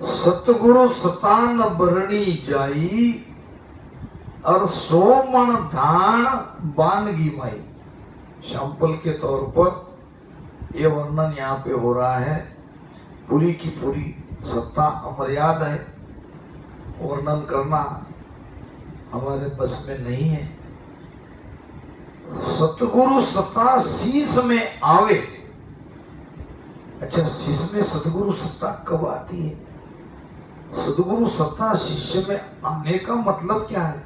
सतगुरु सतान बरणी जाई और 100 मन धान बानगी माई। सैंपल के तौर पर यह वर्णन यहाँ पे हो रहा है। पूरी की पूरी सत्ता अमर्याद है, वर्णन करना हमारे बस में नहीं है। सतगुरु सत्ता शीश में आवे। अच्छा, शीश में सतगुरु सत्ता कब आती है? सतगुरु सत्ता शिष्य में आने का मतलब क्या है?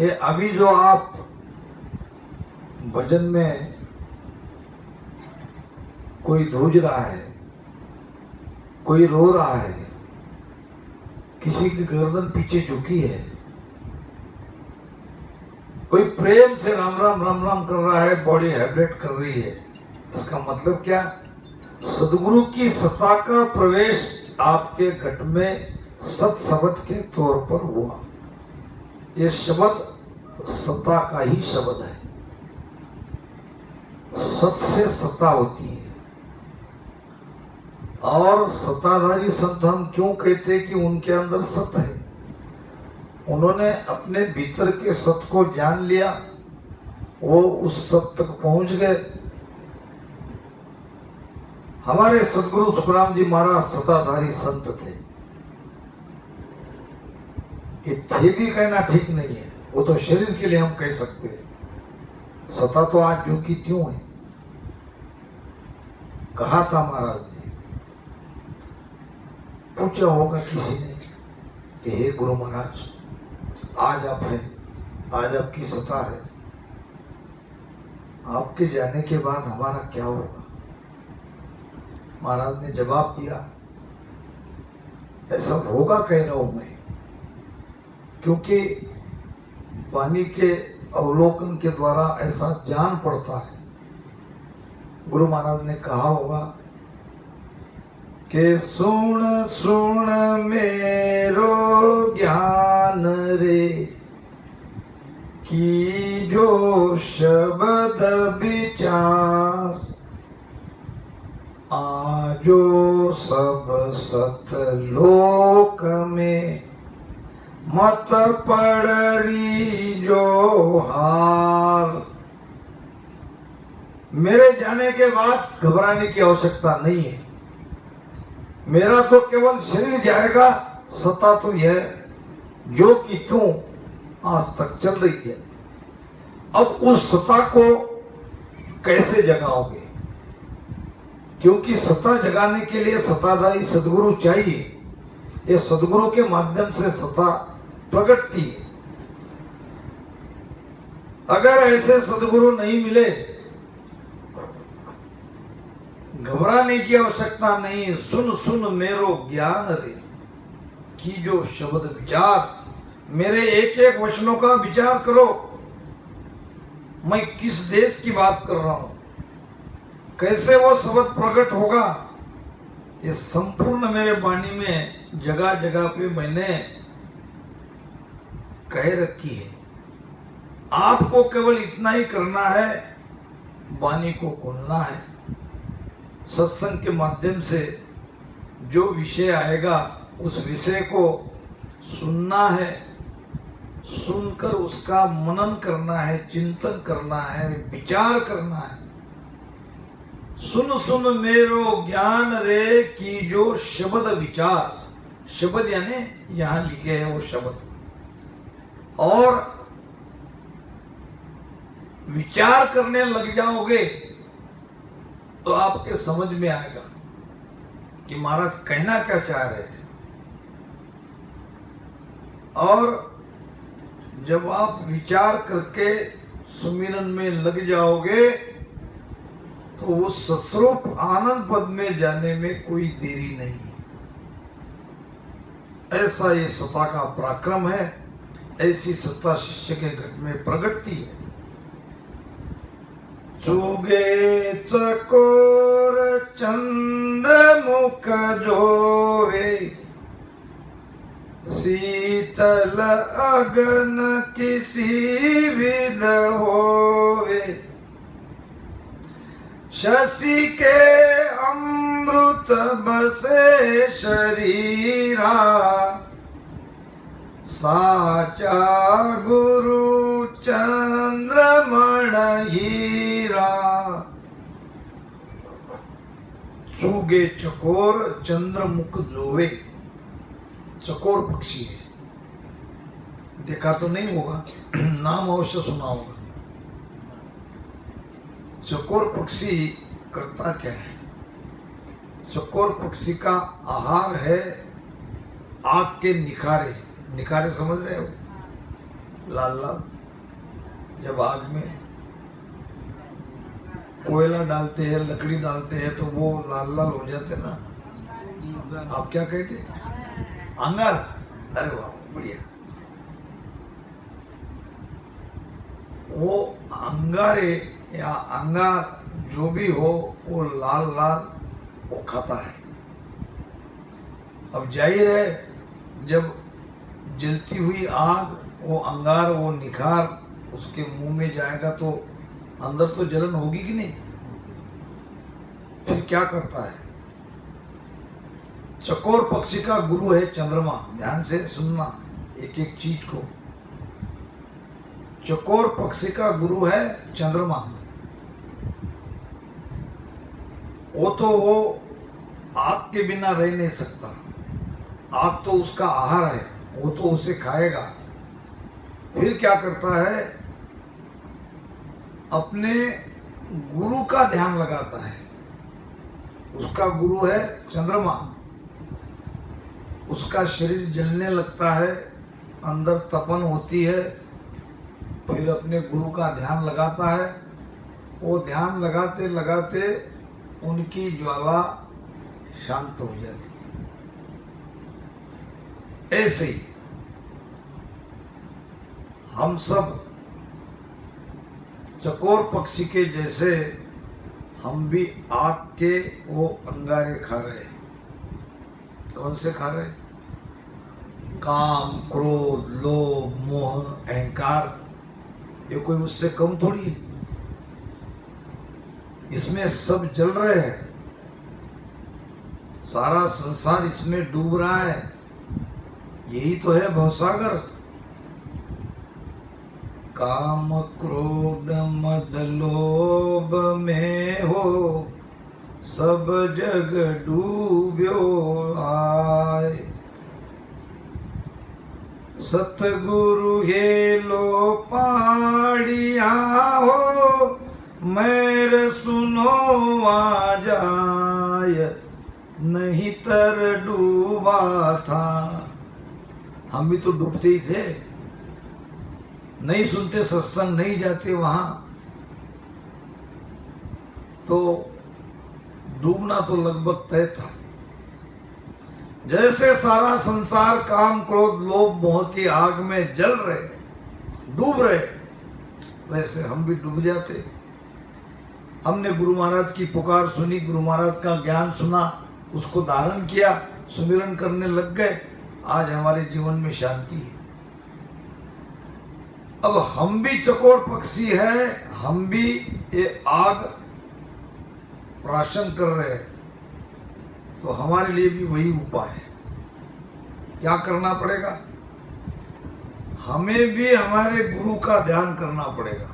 ये अभी जो आप भजन में कोई धूज रहा है, कोई रो रहा है, किसी की गर्दन पीछे झुकी है, कोई प्रेम से राम राम राम राम कर रहा है, बॉडी हैबिट कर रही है, इसका मतलब क्या? सदगुरु की सत्ता का प्रवेश आपके घट में सत शब्द के तौर पर हुआ। ये शब्द सत्ता का ही शब्द है। सत से सत्ता होती है। और सत्ताधारी संत हम क्यों कहते हैं कि उनके अंदर सत है? उन्होंने अपने भीतर के सत को जान लिया, वो उस सत तक पहुंच गए। हमारे सदगुरु सुखराम जी महाराज सत्ताधारी संत थे। ये थे भी कहना ठीक नहीं है, वो तो शरीर के लिए हम कह सकते हैं। सत्ता तो आज जो की त्यों है। कहा था महाराज ने, पूछा होगा किसी ने कि हे गुरु महाराज, आज आप हैं, आज आपकी सत्ता है, आपके जाने के बाद हमारा क्या होगा? महाराज ने जवाब दिया, ऐसा होगा कह रहा हूं मैं, क्योंकि वाणी के अवलोकन के द्वारा ऐसा जान पड़ता है। गुरु महाराज ने कहा होगा कि सुन सुन मेरो ज्ञान रे, की जो शब्द विचार, आजो सब सत लोक में मत पड़री जो हार। मेरे जाने के बाद घबराने की आवश्यकता नहीं है। मेरा तो केवल शरीर जाएगा, सत्ता तो यह जो कि तू आज तक चल रही है। अब उस सत्ता को कैसे जगाओगे? क्योंकि सत्ता जगाने के लिए सत्ताधारी सदगुरु चाहिए। ये सदगुरु के माध्यम से सत्ता प्रकटती है। अगर ऐसे सदगुरु नहीं मिले, घबराने की आवश्यकता नहीं। सुन सुन मेरो ज्ञान रे, की जो शब्द विचार, मेरे एक एक वचनों का विचार करो। मैं किस देश की बात कर रहा हूं, कैसे वो शब्द प्रकट होगा, ये संपूर्ण मेरे वाणी में जगह जगह पे मैंने कह रखी है। आपको केवल इतना ही करना है, वाणी को खोलना है। सत्संग के माध्यम से जो विषय आएगा उस विषय को सुनना है, सुनकर उसका मनन करना है, चिंतन करना है, विचार करना है। सुन सुन मेरो ज्ञान रे, की जो शब्द विचार, शब्द यानी यहां लिखे हैं वो शब्द, और विचार करने लग जाओगे तो आपके समझ में आएगा कि महाराज कहना क्या चाह रहे हैं। और जब आप विचार करके सुमिरन में लग जाओगे तो उस सस्वरूप आनंद पद में जाने में कोई देरी नहीं। ऐसा ये सत्ता का पराक्रम है। ऐसी सत्ता शिष्य के घट में प्रगटती है। चुगे चकोर चंद्र मुख जोवे, शीतल अगन किसी विध होवे, शशि के अमृत तब से शरीरा, साचा गुरु चंद्रमण हीरा। चूगे चकोर चंद्रमुख जोवे, चकोर पक्षी है, देखा तो नहीं होगा, नाम अवश्य सुना होगा। चकोर पक्षी करता क्या है? चकोर पक्षी का आहार है आग के निखारे। निखारे समझ रहे हो? लाल लाल, जब आग में कोयला डालते हैं, लकड़ी डालते हैं तो वो लाल लाल हो जाते ना। आप क्या कहते? अंगार। अरे वाह, बढ़िया। वो अंगारे या अंगार जो भी हो, वो लाल लाल वो खाता है। अब जाहिर है, जब जलती हुई आग, वो अंगार, वो निखार उसके मुंह में जाएगा तो अंदर तो जलन होगी कि नहीं? फिर क्या करता है? चकोर पक्षी का गुरु है चंद्रमा। ध्यान से सुनना एक एक चीज को। चकोर पक्षी का गुरु है चंद्रमा। वो आग के बिना रह नहीं सकता। आग तो उसका आहार है, वो तो उसे खाएगा। फिर क्या करता है? अपने गुरु का ध्यान लगाता है। उसका गुरु है चंद्रमा। उसका शरीर जलने लगता है, अंदर तपन होती है, फिर अपने गुरु का ध्यान लगाता है। वो ध्यान लगाते लगाते उनकी ज्वाला शांत हो जाती है। ऐसे ही हम सब चकोर पक्षी के जैसे हम भी आग के वो अंगारे खा रहे। कौन से खा रहे? काम, क्रोध, लोभ, मोह, अहंकार। ये कोई उससे कम थोड़ी है। इसमें सब जल रहे हैं। सारा संसार इसमें डूब रहा है। यही तो है भवसागर। काम, क्रोध, मद, लोभ में हो सब जग डूब्यो आय। सतगुरु हेलो पाड़िया हो, मैर सुनो आ जाय, नहीं तर डूबा था। हम भी तो डूबते ही थे, नहीं सुनते सत्संग, नहीं जाते वहां, तो डूबना तो लगभग तय था। जैसे सारा संसार काम, क्रोध, लोभ, मोह की आग में जल रहे, डूब रहे, वैसे हम भी डूब जाते। हमने गुरु महाराज की पुकार सुनी, गुरु महाराज का ज्ञान सुना, उसको धारण किया, सुमिरन करने लग गए। आज हमारे जीवन में शांति है। अब हम भी चकोर पक्षी हैं, हम भी ये आग प्राशन कर रहे हैं, तो हमारे लिए भी वही उपाय है। क्या करना पड़ेगा? हमें भी हमारे गुरु का ध्यान करना पड़ेगा।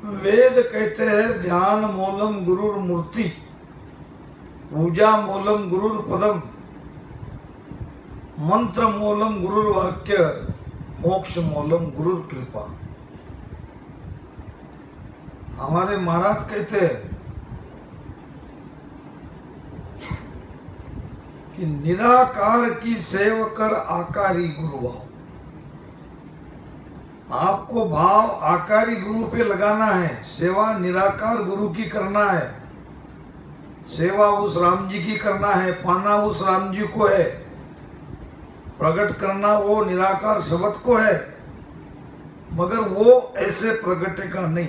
वेद कहते हैं ध्यान मूलम गुरुर मूर्ति, पूजा मूलम गुरुर पदम, मंत्र मूलम गुरुर वाक्य, मोक्ष मूलम गुरुर कृपा। हमारे महाराज कहते हैं कि निराकार की सेव कर आकारी गुरु भाव। आपको भाव आकारी गुरु पे लगाना है, सेवा निराकार गुरु की करना है। सेवा उस राम जी की करना है, पाना उस राम जी को है, प्रकट करना वो निराकार शब्द को है, मगर वो ऐसे प्रगटेगा नहीं,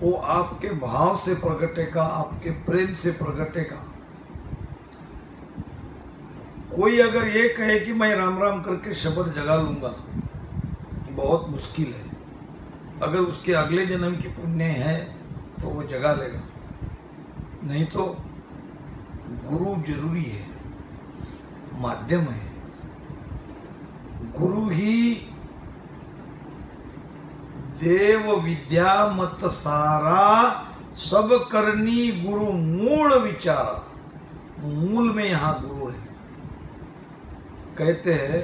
वो आपके भाव से प्रगटेगा, आपके प्रेम से प्रगटेगा। कोई अगर ये कहे कि मैं राम राम करके शब्द जगा लूंगा, बहुत मुश्किल है। अगर उसके अगले जन्म की पुण्य है तो वो जगा लेगा, नहीं तो गुरु जरूरी है, माध्यम है। गुरु ही देव विद्या मत सारा, सब करनी गुरु मूल विचारा। मूल में यहां गुरु है। कहते हैं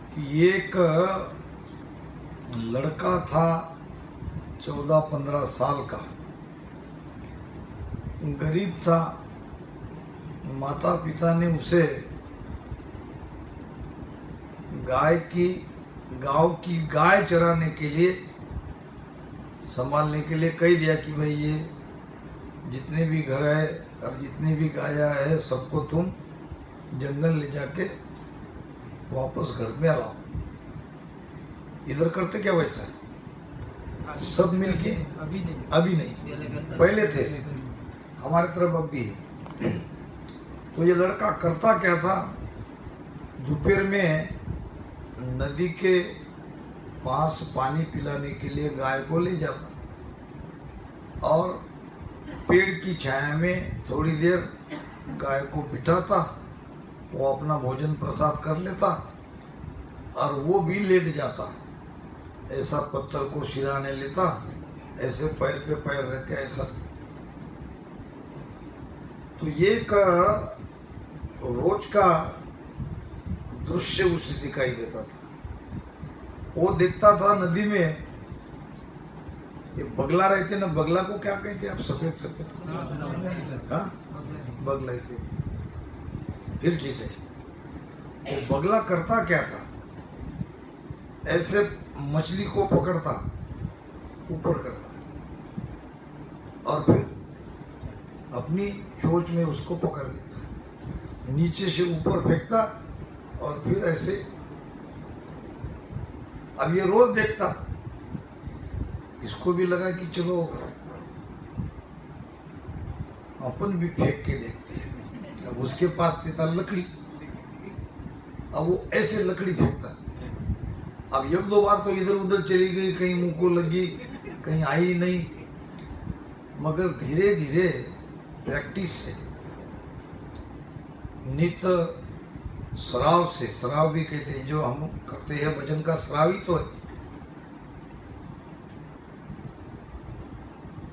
कि एक लड़का था 14-15 साल का, गरीब था। माता पिता ने उसे गांव की गाय चराने के लिए, संभालने के लिए कह दिया कि भाई ये जितने भी घर है और जितनी भी गाया है सबको तुम जंगल ले जाके वापस घर में लाओ। इधर करते क्या वैसा? सब मिलके? अभी नहीं, पहले थे, हमारे तरफ अब भी है। तो ये लड़का करता क्या था, दोपहर में नदी के पास पानी पिलाने के लिए गाय को ले जाता और पेड़ की छाया में थोड़ी देर गाय को बिठाता, वो अपना भोजन प्रसाद कर लेता और वो भी लेट जाता। ऐसा पत्थर को सिराने लेता, ऐसे पैर पे पैर रख के ऐसा। तो ये का रोज का दृश्य उसे दिखाई देता था। वो देखता था नदी में ये बगला रहते ना, बगला को क्या कहते हैं आप? सफेद सफेद, हाँ, बगला ही कहते। फिर ठीक है। वो बगला करता क्या था, ऐसे मछली को पकड़ता, ऊपर करता और फिर अपनी चोंच में उसको पकड़ लेता, नीचे से ऊपर फेंकता और फिर ऐसे। अब ये रोज देखता, इसको भी लगा कि चलो अपन भी फेंक के देखते हैं। अब उसके पास था लकड़ी, अब वो ऐसे लकड़ी फेंकता। अब 1-2 बार तो इधर उधर चली गई, कहीं मुंह को लगी, कहीं आई नहीं, मगर धीरे धीरे प्रैक्टिस से, नित श्राव से, श्राव भी कहते हैं जो हम करते हैं भजन का श्राव ही तो है।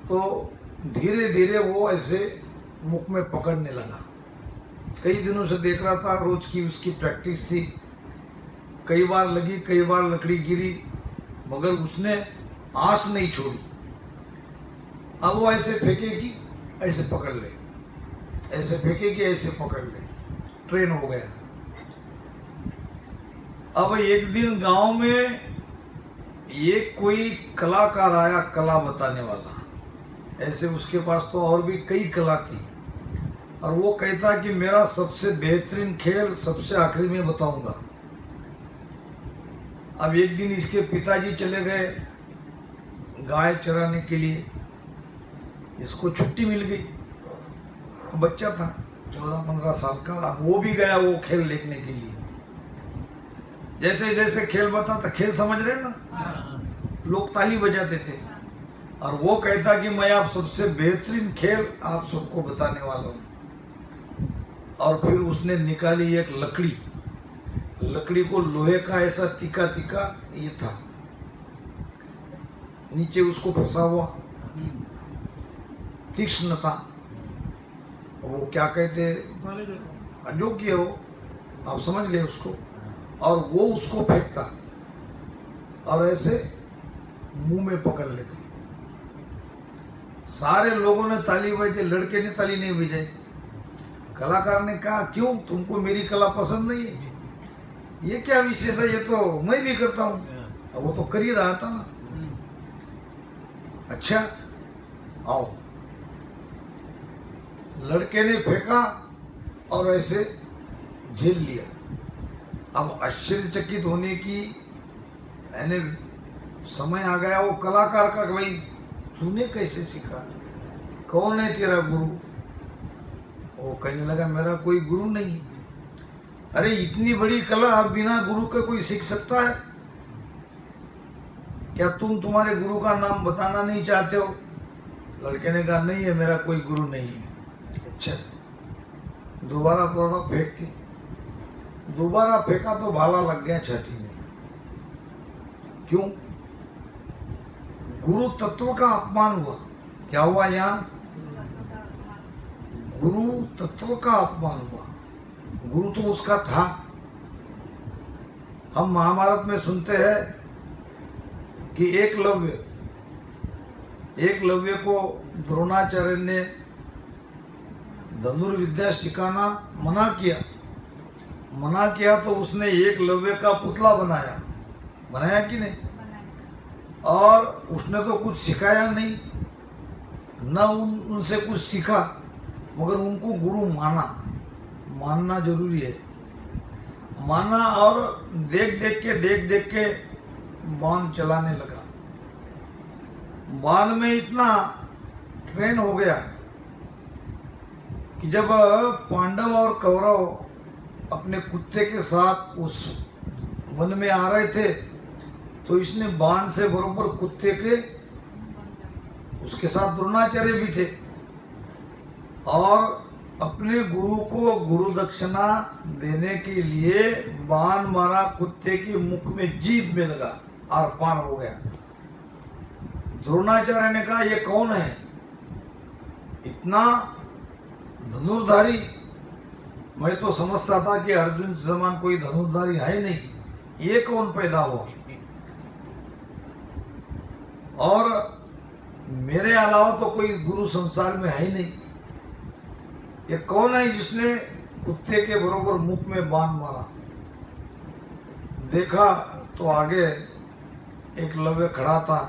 तो धीरे धीरे वो ऐसे मुख में पकड़ने लगा। कई दिनों से देख रहा था, रोज की उसकी प्रैक्टिस थी। कई बार लगी, कई बार लकड़ी गिरी, मगर उसने आस नहीं छोड़ी। अब वो ऐसे फेंकेगी, ऐसे पकड़ ले, ऐसे फेंकेगी, ऐसे पकड़ ले, ट्रेन हो गया। अब एक दिन गांव में एक कोई कलाकार आया, कला बताने वाला। ऐसे उसके पास तो और भी कई कला थी, और वो कहता कि मेरा सबसे बेहतरीन खेल सबसे आखिरी में बताऊंगा। अब एक दिन इसके पिताजी चले गए गाय चराने के लिए, इसको छुट्टी मिल गई। बच्चा था 14-15 साल का, अब वो भी गया वो खेल देखने के लिए। जैसे जैसे खेल बताता, खेल समझ रहे ना, लोग ताली बजाते थे, और वो कहता कि मैं आप सबसे बेहतरीन खेल आप सबको बताने वाला हूँ। और फिर उसने निकाली एक लकड़ी, लकड़ी को लोहे का ऐसा तीखा तीखा ये था, नीचे उसको फंसा हुआ, तीक्ष्ण था। वो क्या कहते, जो किया वो आप समझ गए उसको। और वो उसको फेंकता और ऐसे मुंह में पकड़ लेता। सारे लोगों ने ताली बजाई, लड़के ने ताली नहीं बजाई। कलाकार ने कहा क्यों, तुमको मेरी कला पसंद नहीं है? ये क्या विशेष है, ये तो मैं भी करता हूँ। वो तो कर ही रहा था ना। अच्छा आओ, लड़के ने फेंका और ऐसे झेल लिया। अब आश्चर्यचकित होने की यानी समय आ गया वो कलाकार का, भाई तूने कैसे सीखा, कौन है तेरा गुरु? वो कहने लगा मेरा कोई गुरु नहीं। अरे इतनी बड़ी कला बिना गुरु के कोई सीख सकता है क्या? तुम तुम्हारे गुरु का नाम बताना नहीं चाहते हो? लड़के ने कहा नहीं है, मेरा कोई गुरु नहीं है। अच्छा, दोबारा पौधा फेंक के दोबारा फेंका तो भाला लग गया छाती में। क्यों? गुरु तत्व का अपमान हुआ। क्या हुआ यहाँ? गुरु तत्व का अपमान हुआ। गुरु तो उसका था। हम महाभारत में सुनते हैं कि एकलव्य को द्रोणाचार्य ने धनुर्विद्या सिखाना मना किया तो उसने एकलव्य का पुतला बनाया कि नहीं? और उसने तो कुछ सिखाया नहीं, न उनसे कुछ सीखा, मगर उनको गुरु मानना जरूरी है। माना और देख देख के बाण चलाने लगा। बाण में इतना ट्रेन हो गया कि जब पांडव और कौरव अपने कुत्ते के साथ उस वन में आ रहे थे तो इसने बाण से बरोबर कुत्ते के, उसके साथ द्रोणाचार्य भी थे, और अपने गुरु को गुरु दक्षिणा देने के लिए बाण मारा, कुत्ते के मुख में, जीभ में लगा, आर पार हो गया। द्रोणाचार्य ने कहा ये कौन है? इतना धनुर्धारी। मैं तो समझता था कि अर्जुन से समान कोई धनुर्धारी है नहीं, ये कौन पैदा हुआ? और मेरे अलावा तो कोई गुरु संसार में है ही नहीं। ये कौन है जिसने कुत्ते के बरोबर मुख में बाण मारा? देखा तो आगे एकलव्य खड़ा था।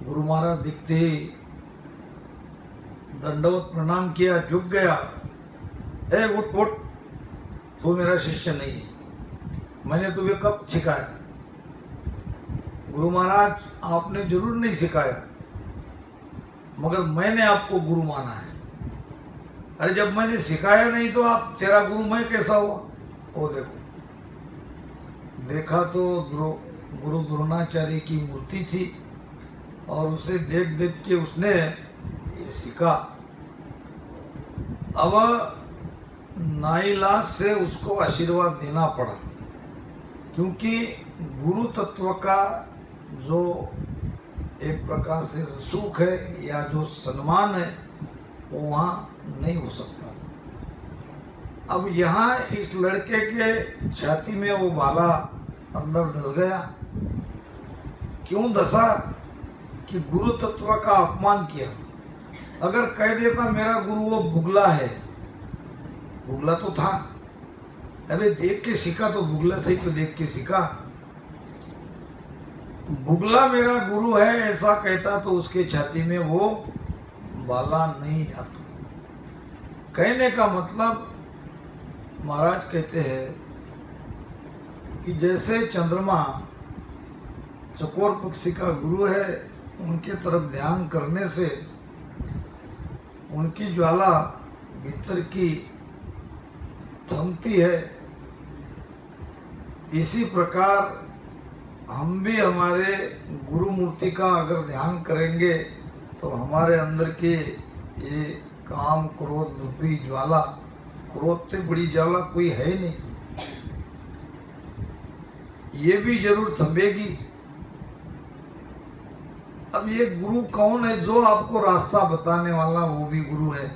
गुरु महाराज दिखते ही दंडवत प्रणाम किया, झुक गया। ए उठ, तू मेरा शिष्य नहीं है, मैंने तुम्हें कब सिखाया? गुरु महाराज आपने जरूर नहीं सिखाया, मगर मैंने आपको गुरु माना है। अरे जब मैंने सिखाया नहीं तो आप, तेरा गुरु मैं कैसा हुआ? वो देखा तो गुरु द्रोणाचार्य की मूर्ति थी और उसे देख के उसने ये सीखा। अब नाइलाज से उसको आशीर्वाद देना पड़ा, क्योंकि गुरु तत्व का जो एक प्रकार से सुख है या जो सम्मान है वो वहाँ नहीं हो सकता। अब यहाँ इस लड़के के छाती में वो भाला अंदर धस गया। क्यों धसा? कि गुरु तत्व का अपमान किया। अगर कह देता मेरा गुरु वो बुगला है, बुगला तो था, अरे देख के सीखा तो बुगला से ही तो देख के सीखा। बुगला मेरा गुरु है ऐसा कहता तो उसके छाती में वो बाला नहीं जाता। कहने का मतलब महाराज कहते हैं कि जैसे चंद्रमा चकोर पक्षी का गुरु है, उनके तरफ ध्यान करने से उनकी ज्वाला भीतर की थमती है, इसी प्रकार हम भी हमारे गुरु मूर्ति का अगर ध्यान करेंगे तो हमारे अंदर के ये काम क्रोध रूपी ज्वाला, क्रोध से बड़ी ज्वाला कोई है नहीं, ये भी जरूर थमेगी। अब ये गुरु कौन है? जो आपको रास्ता बताने वाला वो भी गुरु है,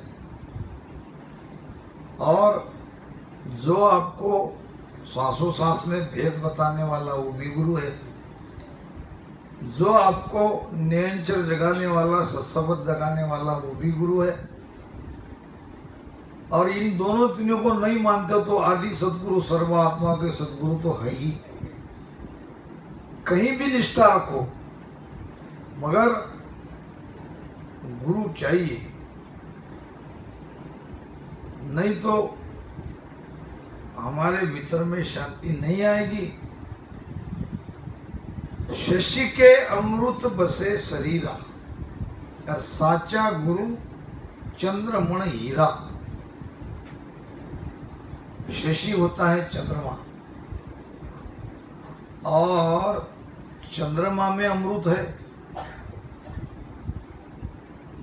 और जो आपको सांसों सांस में भेद बताने वाला वो भी गुरु है, जो आपको नियंचर जगाने वाला, सत्सबद जगाने वाला वो भी गुरु है। और इन दोनों तीनों को नहीं मानते तो आदि सदगुरु, सर्वात्मा के सदगुरु तो है ही। कहीं भी निष्ठा रखो मगर गुरु चाहिए, नहीं तो हमारे भीतर में शांति नहीं आएगी। शशि के अमृत बसे शरीरा, और साचा गुरु चंद्रमण हीरा। शशि होता है चंद्रमा, और चंद्रमा में अमृत है,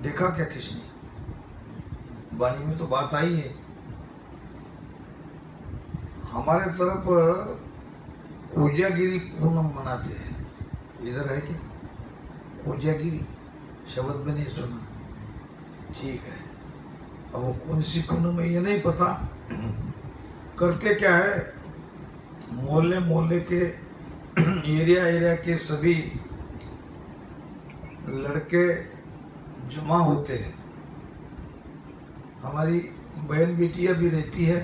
देखा क्या किसने? वाणी में तो बात आई है। हमारे तरफ कोजागिरी पूनम मनाते हैं, इधर है क्या कोजागिरी? शब्द भी नहीं सुना। ठीक है, अब वो कौन सी पूनम है ये नहीं पता। करते क्या है, मोहल्ले मोहल्ले के एरिया एरिया के सभी लड़के जमा होते हैं। हमारी बहन बेटियां भी रहती है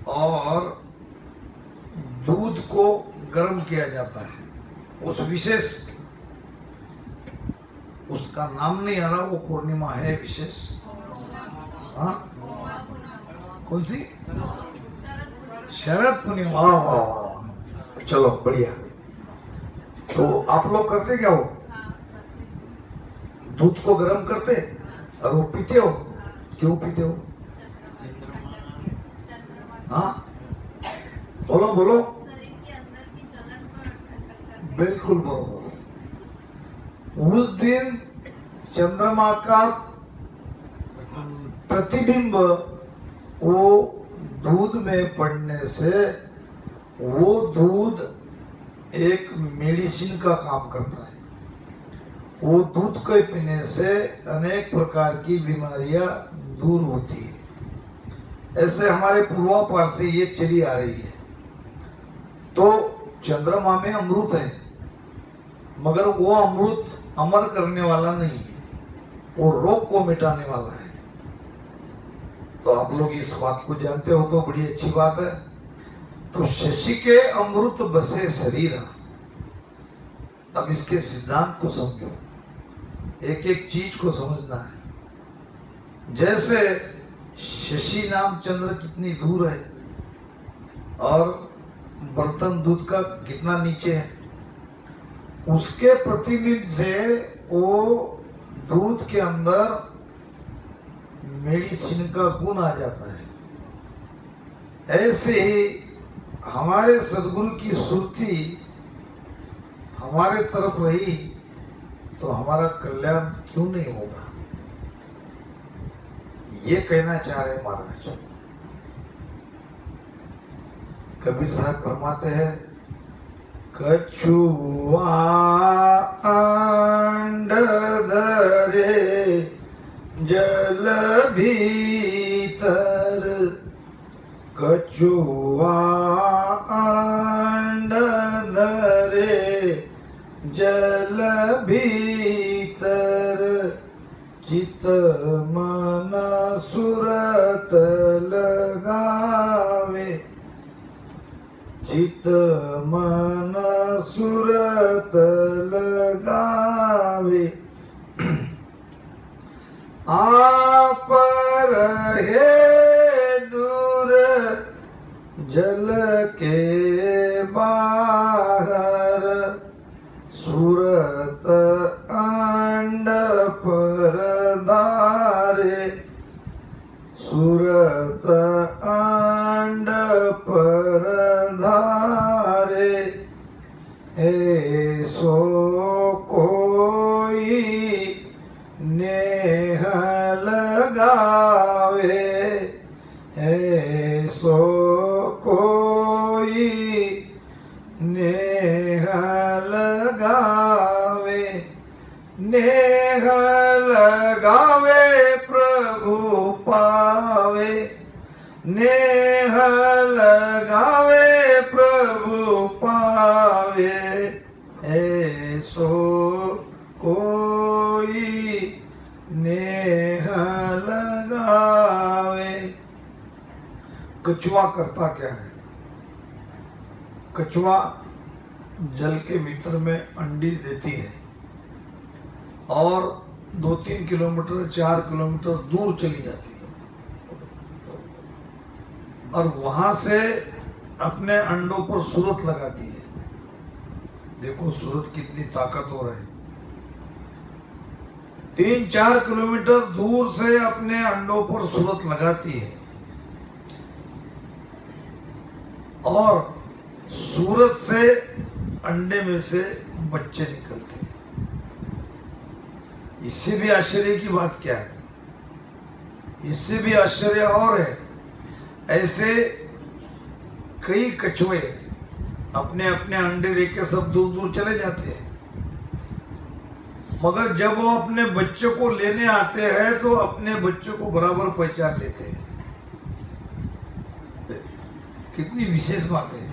और दूध को गर्म किया जाता है। उस विशेष, उसका नाम नहीं आ रहा, वो पूर्णिमा है विशेष। हाँ, कौन सी? शरद पूर्णिमा। चलो बढ़िया। तो आप लोग करते क्या हो? दूध को गर्म करते और वो पीते हो? क्यों पीते हो? हाँ, बोलो बोलो। बिल्कुल बरोबर। उस दिन चंद्रमा का प्रतिबिंब वो दूध में पड़ने से वो दूध एक मेडिसिन का काम करता है। वो दूध को पीने से अनेक प्रकार की बीमारियां दूर होती है। ऐसे हमारे पूर्वापार से ये चली आ रही है। तो चंद्रमा में अमृत है, मगर वो अमृत अमर करने वाला नहीं है, वो रोग को मिटाने वाला है। तो आप लोग इस बात को जानते हो तो बड़ी अच्छी बात है। तो शशि के अमृत बसे शरीर। अब इसके सिद्धांत को समझो, एक एक चीज को समझना है। जैसे शशि नाम चंद्र कितनी दूर है और बर्तन दूध का कितना नीचे है, उसके प्रतिबिंब से वो दूध के अंदर मेडिसिन का गुण आ जाता है। ऐसे ही हमारे सदगुरु की सुरती हमारे तरफ रही तो हमारा कल्याण क्यों नहीं होगा, ये कहना चाह रहे महाराज। कबीर साहब फरमाते हैं, कछुआ अंड धरे जल भीतर, कछुआ अंड धरे जल भीतर, चित मन सुरत लगावे, चित मन सुरत लगावे, आप रहे दूर जल के बाहर, सुरत अंड पर धारे, सुरत अंड पर धारे, ऐसो कोई नेह लगावे, ऐसो कोई नेह लगावे, नेह लगावे प्रभु पावे, नेह लगावे प्रभु पावे, ऐसो कोई नेह लगावे। कछुआ करता क्या है? कछुआ जल के भीतर में अंडी देती है और 2-3 किलोमीटर 4 किलोमीटर दूर चली जाती है और वहां से अपने अंडों पर सूरत लगाती है। देखो सूरत कितनी ताकतवर है। 3-4 किलोमीटर दूर से अपने अंडों पर सूरत लगाती है और सूरत से अंडे में से बच्चे निकलते हैं। इससे भी आश्चर्य की बात क्या है? इससे भी आश्चर्य और है, ऐसे कई कछुए अपने अपने अंडे देके सब दूर दूर चले जाते हैं, मगर जब वो अपने बच्चों को लेने आते हैं तो अपने बच्चों को बराबर पहचान लेते हैं। कितनी विशेष बात है।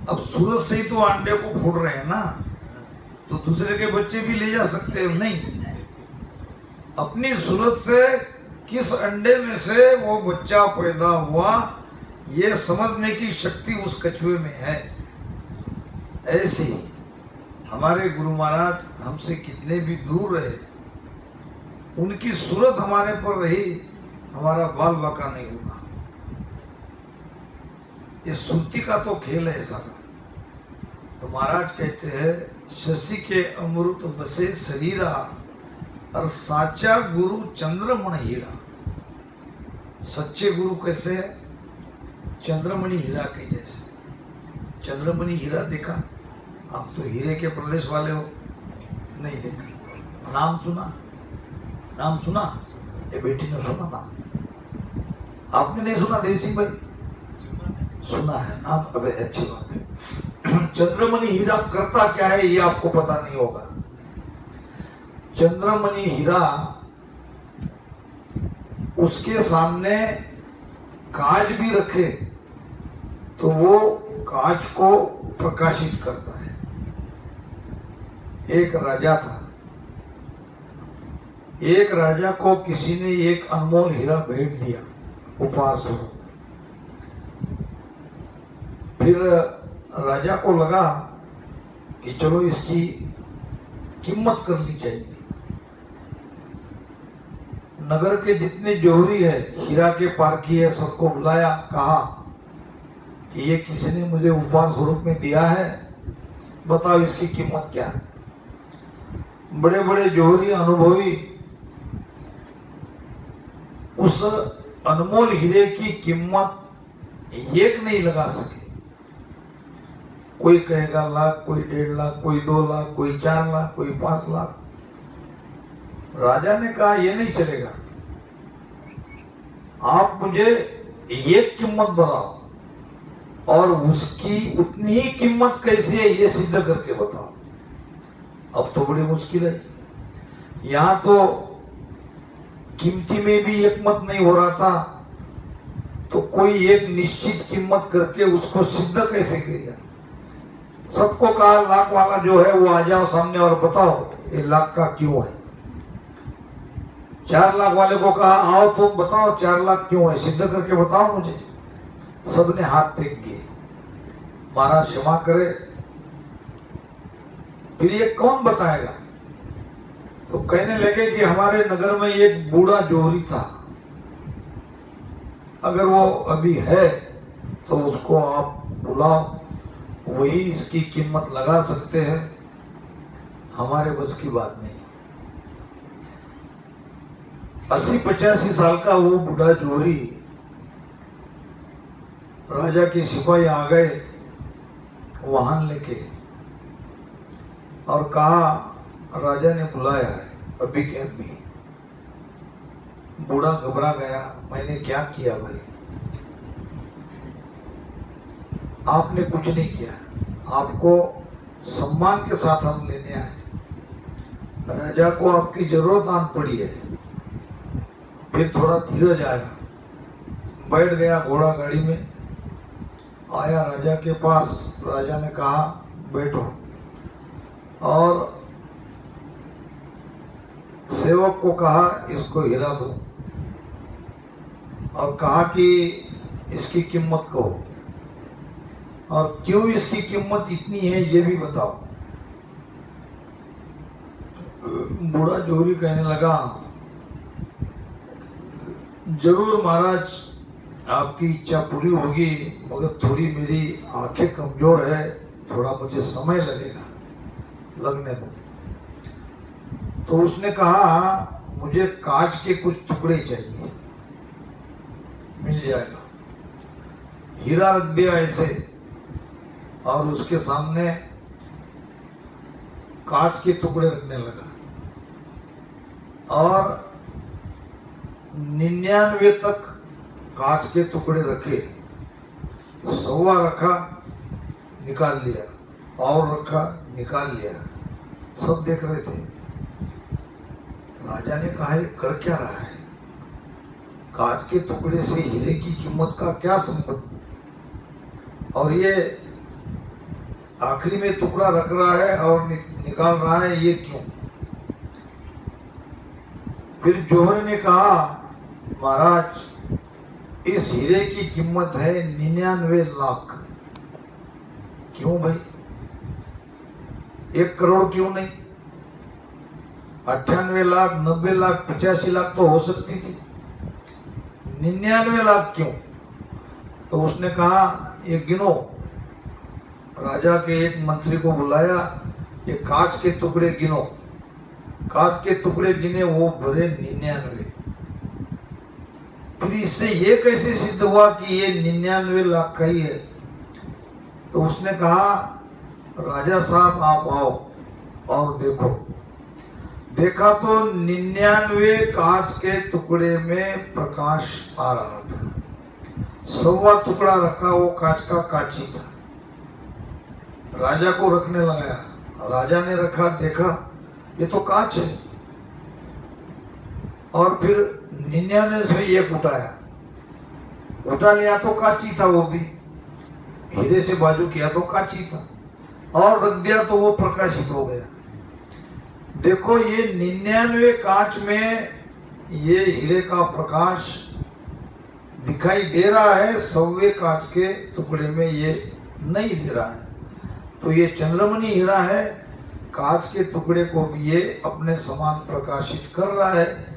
अब सूरज से ही तो अंडे को फोड़ रहे हैं ना, तो दूसरे के बच्चे भी ले जा सकते हैं? नहीं, अपनी सूरज से किस अंडे में से वो बच्चा पैदा हुआ ये समझने की शक्ति उस कछुए में है। ऐसी हमारे गुरु महाराज हमसे कितने भी दूर रहे, उनकी सूरत हमारे पर रही, हमारा बाल बाका नहीं हुआ। ये सुरती का तो खेल है सारा। तो महाराज कहते हैं, शशि के अमृत बसे शरीरा और साचा गुरु चंद्रमणि हीरा। सच्चे गुरु कैसे है? चंद्रमणि हीरा के जैसे। चंद्रमणि हीरा देखा? आप तो हीरे के प्रदेश वाले हो, नहीं देखा। नाम सुना? नाम सुना? ये बेटी ने सुना नाम? आपने नहीं सुना देव सिंह भाई? सुना है नाम? अबे अच्छी बात है। चंद्रमणि हीरा करता क्या है ये आपको पता नहीं होगा। चंद्रमणि हीरा, उसके सामने कांच भी रखे तो वो कांच को प्रकाशित करता है। एक राजा था, एक राजा को किसी ने एक अनमोल हीरा भेंट दिया उपहार स्वरूप। फिर राजा को लगा कि चलो इसकी कीमत करनी चाहिए। नगर के जितने जोहरी है, हीरा के पारखी है, सबको बुलाया, कहा कि ये किसी ने मुझे उपहार स्वरूप में दिया है, बताओ इसकी कीमत क्या है। बड़े बड़े जोहरी अनुभवी उस अनमोल हीरे की कीमत एक नहीं लगा सके। कोई कहेगा लाख, कोई 1.5 लाख, कोई 2 लाख, कोई 4 लाख, कोई 5 लाख। राजा ने कहा ये नहीं चलेगा, आप मुझे एक कीमत बताओ और उसकी उतनी ही कीमत कैसी है ये सिद्ध करके बताओ। अब तो बड़ी मुश्किल है। यहां तो कीमती में भी एक मत नहीं हो रहा था, तो कोई एक निश्चित कीमत करके उसको सिद्ध कैसे किया। सबको कहा लाख वाला जो है वो आ जाओ सामने और बताओ ये लाख का क्यों है। 4 लाख वाले को कहा आओ तुम बताओ 4 लाख क्यों है, सिद्ध करके बताओ मुझे। सबने हाथ फेंक दिए, महाराज क्षमा करे, फिर ये कौन बताएगा। तो कहने लगे कि हमारे नगर में एक बूढ़ा जोहरी था, अगर वो अभी है तो उसको आप बुलाओ, वही इसकी कीमत लगा सकते हैं, हमारे बस की बात नहीं। 80-85 साल का वो बूढ़ा जोहरी, राजा के सिपाही आ गए वाहन लेके और कहा राजा ने बुलाया है अभी के अभी। बूढ़ा घबरा गया, मैंने क्या किया भाई? आपने कुछ नहीं किया, आपको सम्मान के साथ हम लेने आए। राजा को आपकी जरूरत आन पड़ी है। फिर थोड़ा धीरज आया, बैठ गया घोड़ा गाड़ी में, आया राजा के पास। राजा ने कहा बैठो, और सेवक को कहा इसको हीरा दो, और कहा कि इसकी कीमत कहो, और क्यों इसकी कीमत इतनी है ये भी बताओ। बूढ़ा जोहरी कहने लगा जरूर महाराज आपकी इच्छा पूरी होगी, मगर थोड़ी मेरी आंखें कमजोर है, थोड़ा मुझे समय लगेगा, लगने दो। तो उसने कहा मुझे कांच के कुछ टुकड़े चाहिए, मिल जाएगा। हीरा रख दिया ऐसे, और उसके सामने कांच के टुकड़े रखने लगा। और 99 तक कांच के टुकड़े रखे, 100वां रखा, निकाल लिया, और रखा, निकाल लिया। सब देख रहे थे। राजा ने कहा, ये कर क्या रहा है? कांच के टुकड़े से हीरे की कीमत का क्या संबंध? और ये आखिरी में टुकड़ा रख रहा है और निकाल रहा है, ये क्यों? फिर जौहर ने कहा, महाराज, इस हीरे की कीमत है 99 लाख। क्यों भाई? 1 करोड़ क्यों नहीं? 98 लाख, 90 लाख, 85 लाख तो हो सकती थी, 99 लाख क्यों? तो उसने कहा, ये गिनो। राजा के एक मंत्री को बुलाया, ये कांच के टुकड़े गिनो। कांच के टुकड़े गिने, वो भरे 99। फिर इससे ये कैसे सिद्ध हुआ कि ये 99 लाख का ही है? तो उसने कहा, राजा साहब आप आओ और देखो। देखा तो 99 कांच के टुकड़े में प्रकाश आ रहा था। 100वां टुकड़ा रखा, वो कांच का कांच ही था। राजा को रखने लगाया, राजा ने रखा, देखा ये तो कांच है। और फिर 99 से एक उठाया, उठा लिया तो कांच ही था, वो भी हीरे से बाजू किया तो कांच ही था, और रख दिया तो वो प्रकाशित हो गया। देखो, ये 99 कांच में ये हीरे का प्रकाश दिखाई दे रहा है, 100वें कांच के टुकड़े में ये नहीं दे रहा है। तो ये चंद्रमणि हीरा है, कांच के टुकड़े को भी ये अपने समान प्रकाशित कर रहा है।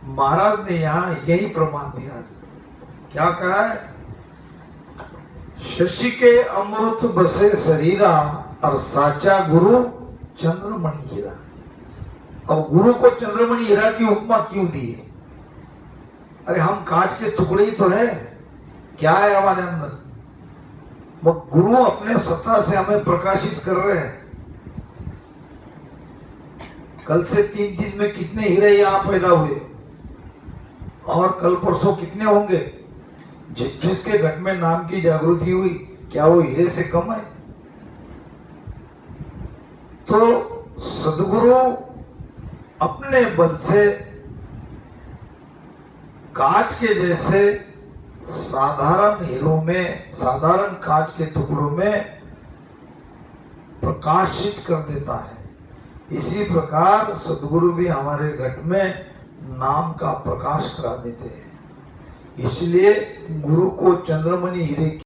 महाराज ने यहाँ यही प्रमाण दिया। क्या कहा है? शशि के अमृत बसे शरीरा, और साचा गुरु चंद्रमणि हीरा। अब गुरु को चंद्रमणि हीरा की उपमा क्यों दी है? अरे हम कांच के टुकड़े ही तो है, क्या है हमारे अंदर? वो गुरु अपने सत्ता से हमें प्रकाशित कर रहे हैं। कल से 3 दिन में कितने हीरे यहाँ पैदा हुए, और कल परसों कितने होंगे? जिसके घट में नाम की जागृति हुई, क्या वो हीरे से कम है? तो सदगुरु अपने बल से कांच के जैसे साधारण हीरों में, साधारण कांच के टुकड़ों में प्रकाशित कर देता है। इसी प्रकार सदगुरु भी हमारे घट में नाम का प्रकाश करा देते हैं। इसलिए गुरु को चंद्रमणि हीरे